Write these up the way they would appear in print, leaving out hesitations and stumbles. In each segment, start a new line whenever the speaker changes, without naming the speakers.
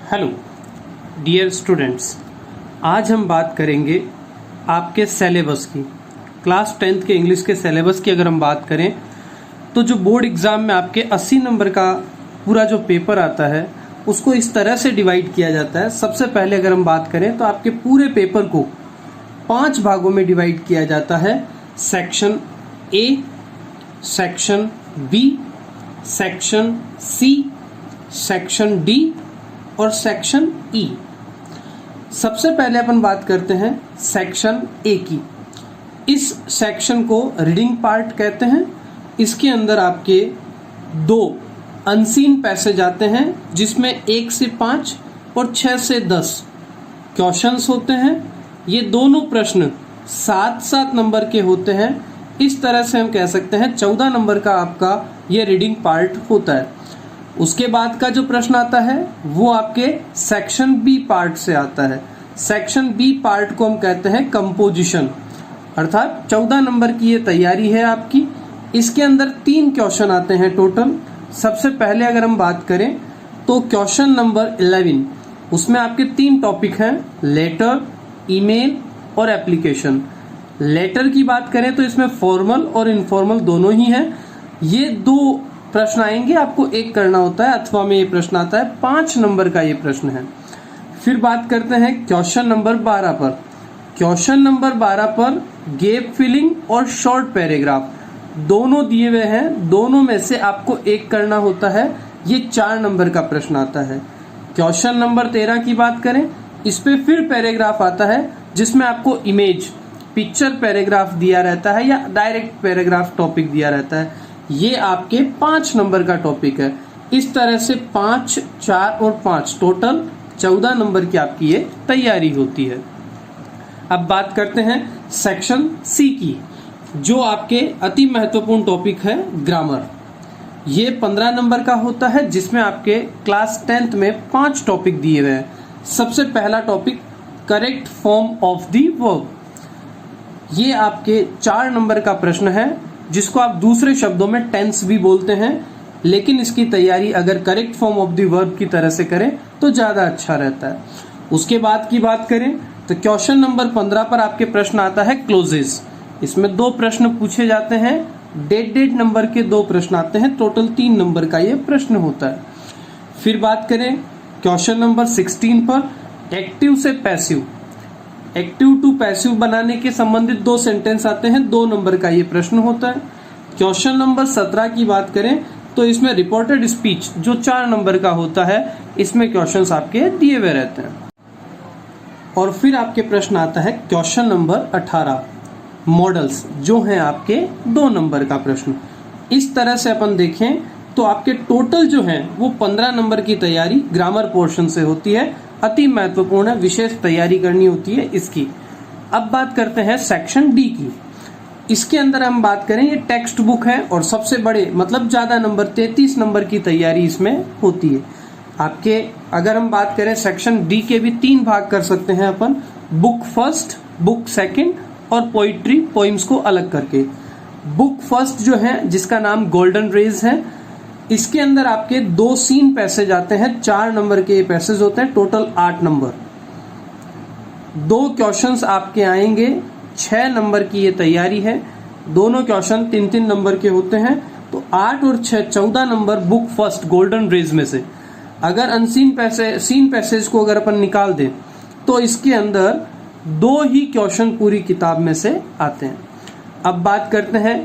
Hello dear students, आज हम बात करेंगे आपके सिलेबस की। क्लास 10th के इंग्लिश के सिलेबस की अगर हम बात करें तो जो बोर्ड एग्ज़ाम में आपके 80 नंबर का पूरा जो पेपर आता है उसको इस तरह से डिवाइड किया जाता है। सबसे पहले अगर हम बात करें तो आपके पूरे पेपर को 5 भागों में डिवाइड किया जाता है। Section A, section B, section C, section D और सेक्शन ई। सबसे पहले अपन बात करते हैं सेक्शन ए की। इस सेक्शन को रीडिंग पार्ट कहते हैं। इसके अंदर आपके 2 अनसीन पैसेज आते हैं जिसमें 1 से 5 और 6 से 10 क्वेश्चंस होते हैं। ये दोनों प्रश्न 7-7 नंबर के होते हैं। इस तरह से हम कह सकते हैं 14 नंबर का आपका ये रीडिंग पार्ट होता है। उसके बाद का जो प्रश्न आता है वो आपके सेक्शन बी पार्ट से आता है। सेक्शन बी पार्ट को हम कहते हैं कंपोजिशन, अर्थात 14 नंबर की ये तैयारी है आपकी। इसके अंदर 3 क्वेश्चन आते हैं टोटल। सबसे पहले अगर हम बात करें तो क्वेश्चन नंबर 11, उसमें आपके 3 टॉपिक हैं, लेटर, ईमेल और एप्लीकेशन। लेटर की बात करें तो इसमें फॉर्मल और इनफॉर्मल दोनों ही हैं। ये 2 प्रश्न आएंगे, आपको एक करना होता है, अथवा में ये प्रश्न आता है। 5 नंबर का ये प्रश्न है। फिर बात करते हैं क्वेश्चन नंबर 12 पर। क्वेश्चन नंबर 12 पर गैप फिलिंग और शॉर्ट पैराग्राफ दोनों दिए हुए हैं। दोनों में से आपको एक करना होता है। ये 4 नंबर का प्रश्न आता है। क्वेश्चन नंबर 13 की बात करें, इस पे फिर पैराग्राफ आता है जिसमें आपको इमेज, पिक्चर पैराग्राफ दिया रहता है या डायरेक्ट पैराग्राफ टॉपिक दिया रहता है। ये आपके 5 नंबर का टॉपिक है। इस तरह से 5, 4 और 5 टोटल 14 नंबर की आपकी ये तैयारी होती है। अब बात करते हैं सेक्शन सी की, जो आपके अति महत्वपूर्ण टॉपिक है ग्रामर। ये 15 नंबर का होता है जिसमें आपके क्लास 10th में 5 टॉपिक दिए हुए हैं। सबसे पहला topic correct form of the verb. ये आपके 4 नंबर का प्रश्न है जिसको आप दूसरे शब्दों में टेंस भी बोलते हैं, लेकिन इसकी तैयारी अगर correct form of the verb की तरह से करें तो ज्यादा अच्छा रहता है। उसके बाद की बात करें तो क्वेश्चन नंबर 15 पर आपके प्रश्न आता है क्लोजेस। इसमें 2 प्रश्न पूछे जाते हैं। डेड नंबर के 2 प्रश्न आते हैं। टोटल 3 नंबर का ये प्रश्न होता है। फिर बात करें क्वेश्चन नंबर 16 पर एक्टिव से पैसिव, एक्टिव टू पैसिव बनाने के संबंधित 2 सेंटेंस आते हैं। 2 नंबर का ये प्रश्न होता है। क्वेश्चन नंबर 17 की बात करें तो इसमें रिपोर्टेड स्पीच जो 4 नंबर का होता है, इसमें क्वेश्चंस आपके दिए हुए रहते हैं। और फिर आपके प्रश्न आता है क्वेश्चन नंबर 18 मॉडल्स, जो हैं आपके 2 नंबर का प्रश्न। इस तरह से अपन देखें तो आपके टोटल जो है वो 15 नंबर की तैयारी ग्रामर पोर्शन से होती है। अति महत्वपूर्ण है, विशेष तैयारी करनी होती है इसकी। अब बात करते हैं सेक्शन डी की। इसके अंदर हम बात करें, ये टेक्स्ट बुक है और सबसे बड़े मतलब ज्यादा नंबर 33 नंबर की तैयारी इसमें होती है आपके। अगर हम बात करें सेक्शन डी के भी 3 भाग कर सकते हैं अपन, बुक फर्स्ट, बुक सेकंड और पोइट्री पोइम्स को अलग करके। बुक फर्स्ट जो है जिसका नाम गोल्डन रेज है, इसके अंदर आपके 2 सीन पैसेज आते हैं। 4 नंबर के ये पैसेज होते हैं, टोटल 8 नंबर। 2 क्वेश्चंस आपके आएंगे, 6 नंबर की ये तैयारी है। दोनों क्वेश्चन 3-3 नंबर के होते हैं, तो 8 और 6 14 number book first golden rays में से। अगर अनसीन पैसेज, सीन पैसेज को अगर अपन निकाल दें तो इसके अंदर 2 ही क्वेश्चन पूरी किताब में से आते हैं। अब बात करते हैं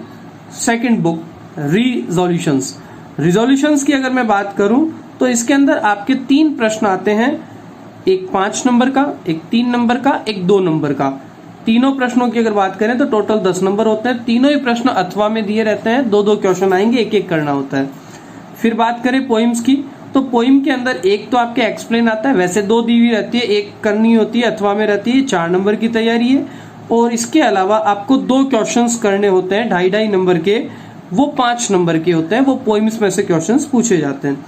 सेकंड बुक रिजोल्यूशंस। रिजोल्यूशंस की अगर मैं बात करूं तो इसके अंदर आपके 3 प्रश्न आते हैं, एक 5 नंबर का, एक 3 नंबर का, एक 2 नंबर का। तीनों प्रश्नों की अगर बात करें तो टोटल 10 नंबर होते हैं। तीनों ही प्रश्न अथवा में दिए रहते हैं। 2-2 क्वेश्चन आएंगे, एक एक करना होता है। फिर बात करें पोइम्स की, तो पोइम के अंदर एक तो आपके एक्सप्लेन आता है, वैसे 2 दी हुई रहती है, एक करनी होती है, अथवा में रहती है। 4 नंबर की तैयारी है। और इसके अलावा आपको 2 क्वेश्चंस करने होते हैं 2.5 नंबर के, वो 5 नंबर के होते हैं। वो पोइम्स में से क्वेश्चंस पूछे जाते हैं।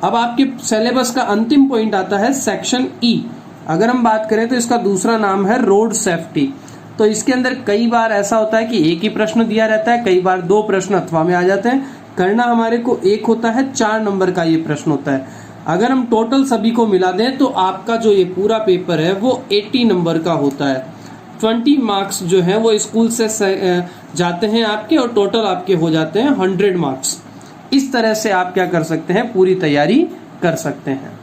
अब आपके सिलेबस का अंतिम पॉइंट आता है सेक्शन ई। अगर हम बात करें तो इसका दूसरा नाम है रोड सेफ्टी। तो इसके अंदर कई बार ऐसा होता है कि एक ही प्रश्न दिया रहता है, कई बार 2 प्रश्न अथवा में आ जाते हैं। करना हमारे को एक होता है, 4 नंबर का ये प्रश्न होता है। अगर हम टोटल सभी को मिला दें तो आपका जो ये पूरा पेपर है वो 80 नंबर का होता है। 20 मार्क्स जो है वो स्कूल से जाते हैं आपके, और टोटल आपके हो जाते हैं 100 मार्क्स। इस तरह से आप क्या कर सकते हैं, पूरी तैयारी कर सकते हैं।